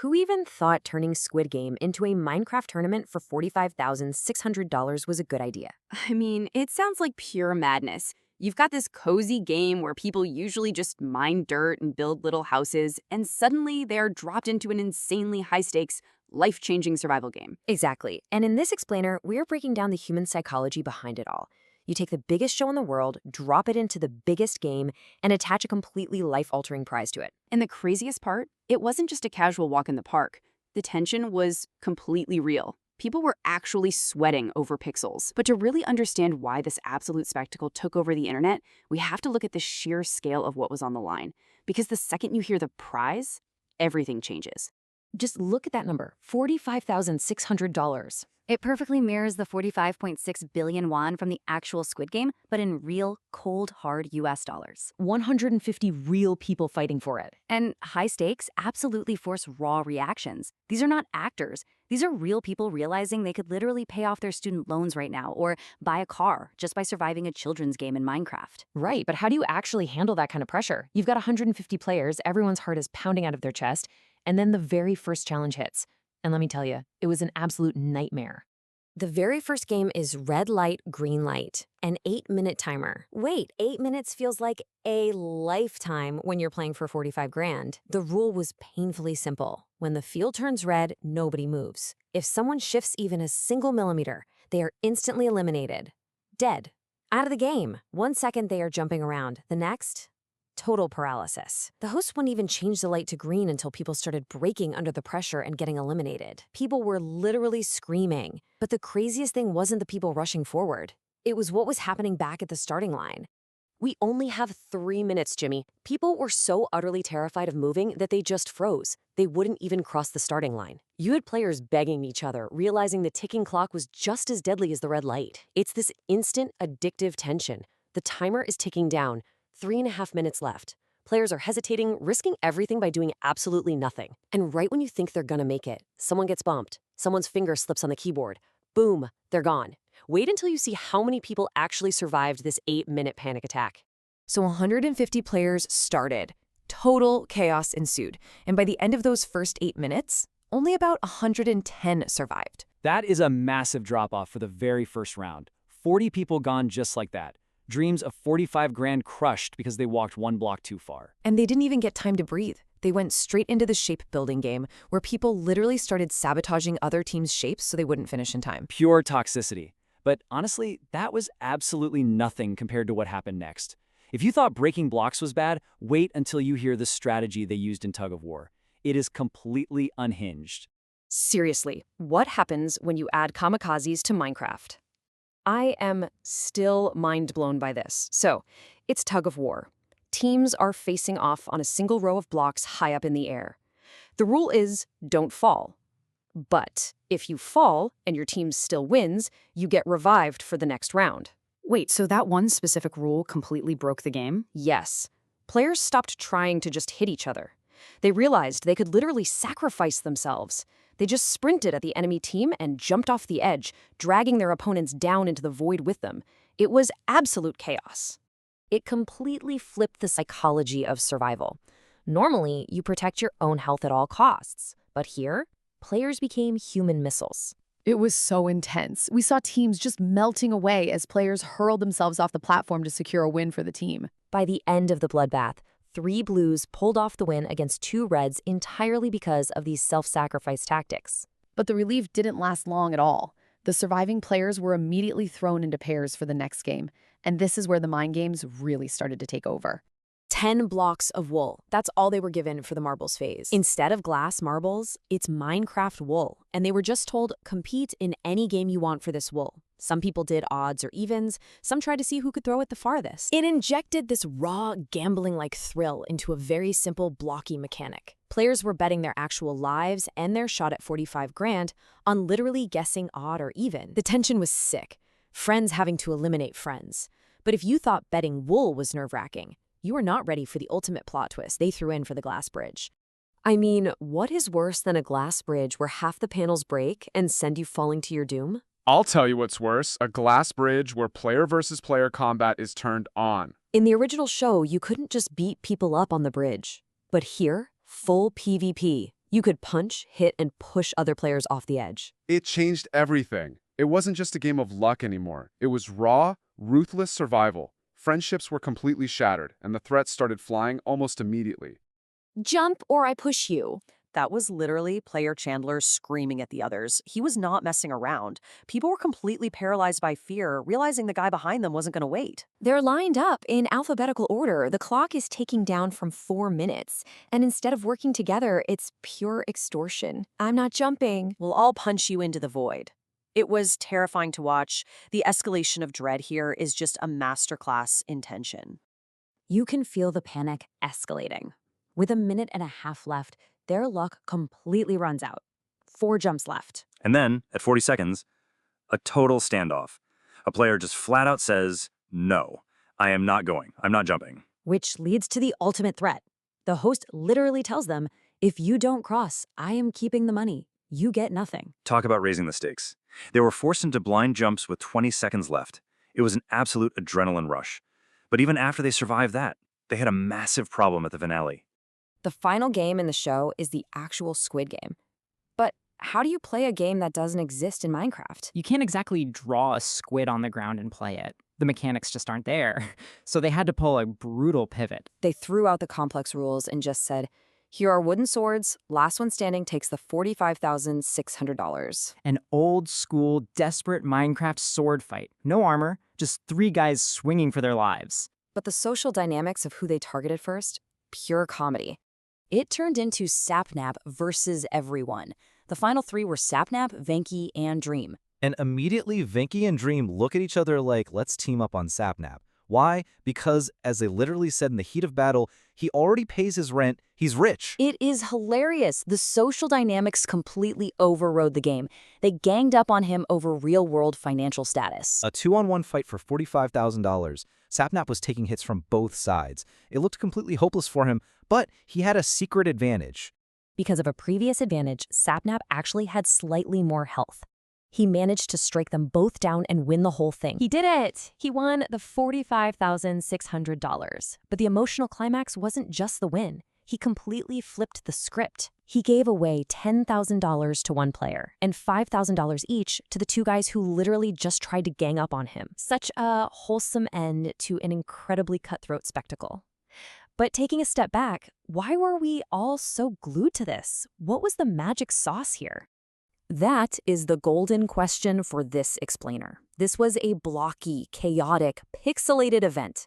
Who even thought turning Squid Game into a Minecraft tournament for $45,600 was a good idea? I mean, it sounds like pure madness. You've got this cozy game where people usually just mine dirt and build little houses, and suddenly they are dropped into an insanely high-stakes, life-changing survival game. Exactly. And in this explainer, we're breaking down the human psychology behind it all. You take the biggest show in the world, drop it into the biggest game, and attach a completely life-altering prize to it. And the craziest part, it wasn't just a casual walk in the park. The tension was completely real. People were actually sweating over pixels. But to really understand why this absolute spectacle took over the internet, we have to look at the sheer scale of what was on the line. Because the second you hear the prize, everything changes. Just look at that number, $45,600. It perfectly mirrors the 45.6 billion won from the actual Squid Game, but in real, cold, hard US dollars. 150 real people fighting for it. And high stakes absolutely force raw reactions. These are not actors. These are real people realizing they could literally pay off their student loans right now or buy a car just by surviving a children's game in Minecraft. Right, but how do you actually handle that kind of pressure? You've got 150 players, everyone's heart is pounding out of their chest, and then the very first challenge hits. And let me tell you, it was an absolute nightmare. The very first game is red light, green light, an 8-minute timer. Wait, 8 minutes feels like a lifetime when you're playing for 45 grand. The rule was painfully simple. When the field turns red, nobody moves. If someone shifts even a single millimeter, they are instantly eliminated. Dead. Out of the game. 1 second they are jumping around. The next, total paralysis. The host wouldn't even change the light to green until people started breaking under the pressure and getting eliminated. People were literally screaming. But the craziest thing wasn't the people rushing forward. It was what was happening back at the starting line. We only have 3 minutes, Jimmy. People were so utterly terrified of moving that they just froze. They wouldn't even cross the starting line. You had players begging each other, realizing the ticking clock was just as deadly as the red light. It's this instant, addictive tension. The timer is ticking down. 3.5 minutes left. Players are hesitating, risking everything by doing absolutely nothing. And right when you think they're gonna make it, someone gets bumped. Someone's finger slips on the keyboard. Boom, they're gone. Wait until you see how many people actually survived this 8-minute panic attack. So 150 players started. Total chaos ensued. And by the end of those first 8 minutes, only about 110 survived. That is a massive drop-off for the very first round. 40 people gone just like that. Dreams of 45 grand crushed because they walked 1 block too far. And they didn't even get time to breathe. They went straight into the shape building game, where people literally started sabotaging other teams' shapes so they wouldn't finish in time. Pure toxicity. But honestly, that was absolutely nothing compared to what happened next. If you thought breaking blocks was bad, wait until you hear the strategy they used in Tug of War. It is completely unhinged. Seriously, what happens when you add kamikazes to Minecraft? I am still mind blown by this. So, it's Tug of War. Teams are facing off on a single row of blocks high up in the air. The rule is don't fall. But if you fall and your team still wins, you get revived for the next round. Wait, so that one specific rule completely broke the game? Yes. Players stopped trying to just hit each other. They realized they could literally sacrifice themselves. They just sprinted at the enemy team and jumped off the edge, dragging their opponents down into the void with them. It was absolute chaos. It completely flipped the psychology of survival. Normally, you protect your own health at all costs. But here, players became human missiles. It was so intense. We saw teams just melting away as players hurled themselves off the platform to secure a win for the team. By the end of the bloodbath, 3 blues pulled off the win against 2 reds entirely because of these self-sacrifice tactics. But the relief didn't last long at all. The surviving players were immediately thrown into pairs for the next game, and this is where the mind games really started to take over. 10 blocks of wool. That's all they were given for the marbles phase. Instead of glass marbles, it's Minecraft wool. And they were just told, compete in any game you want for this wool. Some people did odds or evens. Some tried to see who could throw it the farthest. It injected this raw, gambling-like thrill into a very simple, blocky mechanic. Players were betting their actual lives and their shot at 45 grand on literally guessing odd or even. The tension was sick. Friends having to eliminate friends. But if you thought betting wool was nerve-wracking, you were not ready for the ultimate plot twist they threw in for the glass bridge. I mean, what is worse than a glass bridge where half the panels break and send you falling to your doom? I'll tell you what's worse, a glass bridge where player versus player combat is turned on. In the original show, you couldn't just beat people up on the bridge. But here, full PvP. You could punch, hit, and push other players off the edge. It changed everything. It wasn't just a game of luck anymore. It was raw, ruthless survival. Friendships were completely shattered, and the threats started flying almost immediately. Jump or I push you. That was literally player Chandler screaming at the others. He was not messing around. People were completely paralyzed by fear, realizing the guy behind them wasn't going to wait. They're lined up in alphabetical order. The clock is ticking down from 4 minutes. And instead of working together, it's pure extortion. I'm not jumping. We'll all punch you into the void. It was terrifying to watch. The escalation of dread here is just a masterclass in tension. You can feel the panic escalating. With a minute and a half left, their luck completely runs out. 4 jumps left. And then, at 40 seconds, a total standoff. A player just flat out says, no, I am not going. I'm not jumping. Which leads to the ultimate threat. The host literally tells them, if you don't cross, I am keeping the money. You get nothing. Talk about raising the stakes. They were forced into blind jumps with 20 seconds left. It was an absolute adrenaline rush. But even after they survived that, they had a massive problem at the finale. The final game in the show is the actual Squid Game. But how do you play a game that doesn't exist in Minecraft? You can't exactly draw a squid on the ground and play it. The mechanics just aren't there. So they had to pull a brutal pivot. They threw out the complex rules and just said, here are wooden swords, last one standing takes the $45,600. An old school, desperate Minecraft sword fight. No armor, just 3 guys swinging for their lives. But the social dynamics of who they targeted first, pure comedy. It turned into Sapnap versus everyone. The final 3 were Sapnap, Venki, and Dream. And immediately, Venki and Dream look at each other like, let's team up on Sapnap. Why? Because, as they literally said in the heat of battle, he already pays his rent, he's rich. It is hilarious. The social dynamics completely overrode the game. They ganged up on him over real-world financial status. A 2-on-1 fight for $45,000. Sapnap was taking hits from both sides. It looked completely hopeless for him, but he had a secret advantage. Because of a previous advantage, Sapnap actually had slightly more health. He managed to strike them both down and win the whole thing. He did it! He won the $45,600. But the emotional climax wasn't just the win. He completely flipped the script. He gave away $10,000 to one player and $5,000 each to the 2 guys who literally just tried to gang up on him. Such a wholesome end to an incredibly cutthroat spectacle. But taking a step back, why were we all so glued to this? What was the magic sauce here? That is the golden question for this explainer. This was a blocky, chaotic, pixelated event.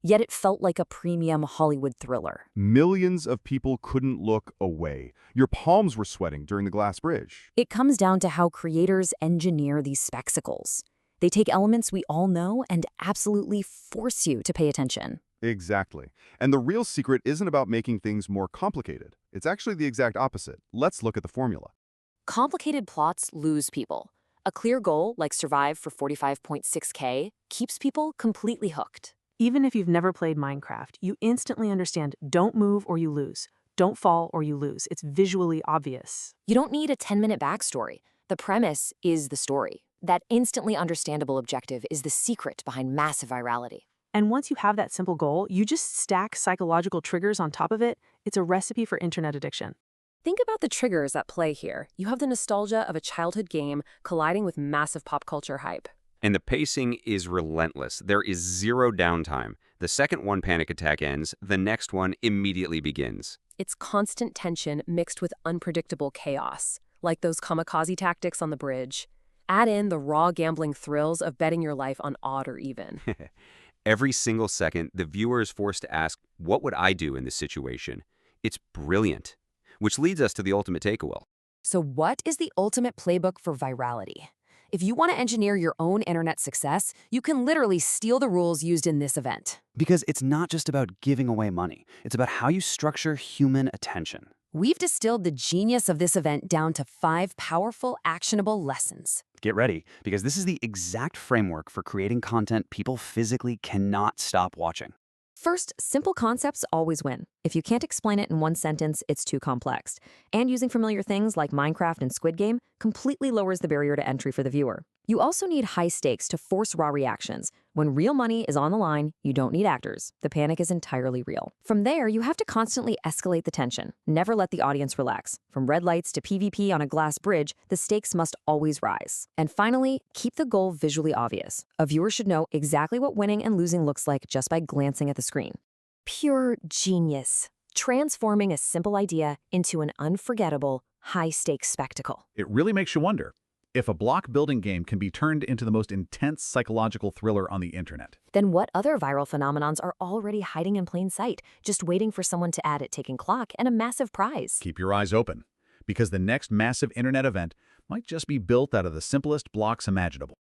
Yet it felt like a premium Hollywood thriller. Millions of people couldn't look away. Your palms were sweating during the glass bridge. It comes down to how creators engineer these spectacles. They take elements we all know and absolutely force you to pay attention. Exactly. And the real secret isn't about making things more complicated. It's actually the exact opposite. Let's look at the formula. Complicated plots lose people. A clear goal, like survive for 45.6K, keeps people completely hooked. Even if you've never played Minecraft, you instantly understand don't move or you lose. Don't fall or you lose. It's visually obvious. You don't need a 10-minute backstory. The premise is the story. That instantly understandable objective is the secret behind massive virality. And once you have that simple goal, you just stack psychological triggers on top of it. It's a recipe for internet addiction. Think about the triggers at play here. You have the nostalgia of a childhood game colliding with massive pop culture hype. And the pacing is relentless. There is zero downtime. The second one panic attack ends, the next one immediately begins. It's constant tension mixed with unpredictable chaos, like those kamikaze tactics on the bridge. Add in the raw gambling thrills of betting your life on odd or even. Every single second, the viewer is forced to ask, what would I do in this situation? It's brilliant. Which leads us to the ultimate takeaway. So what is the ultimate playbook for virality? If you want to engineer your own internet success, you can literally steal the rules used in this event. Because it's not just about giving away money. It's about how you structure human attention. We've distilled the genius of this event down to 5 powerful, actionable lessons. Get ready, because this is the exact framework for creating content people physically cannot stop watching. First, simple concepts always win. If you can't explain it in one sentence, it's too complex. And using familiar things like Minecraft and Squid Game completely lowers the barrier to entry for the viewer. You also need high stakes to force raw reactions. When real money is on the line, you don't need actors. The panic is entirely real. From there, you have to constantly escalate the tension. Never let the audience relax. From red lights to PvP on a glass bridge, the stakes must always rise. And finally, keep the goal visually obvious. A viewer should know exactly what winning and losing looks like just by glancing at the screen. Pure genius. Transforming a simple idea into an unforgettable, high-stakes spectacle. It really makes you wonder if a block-building game can be turned into the most intense psychological thriller on the internet. Then what other viral phenomenons are already hiding in plain sight, just waiting for someone to add it taking clock and a massive prize? Keep your eyes open, because the next massive internet event might just be built out of the simplest blocks imaginable.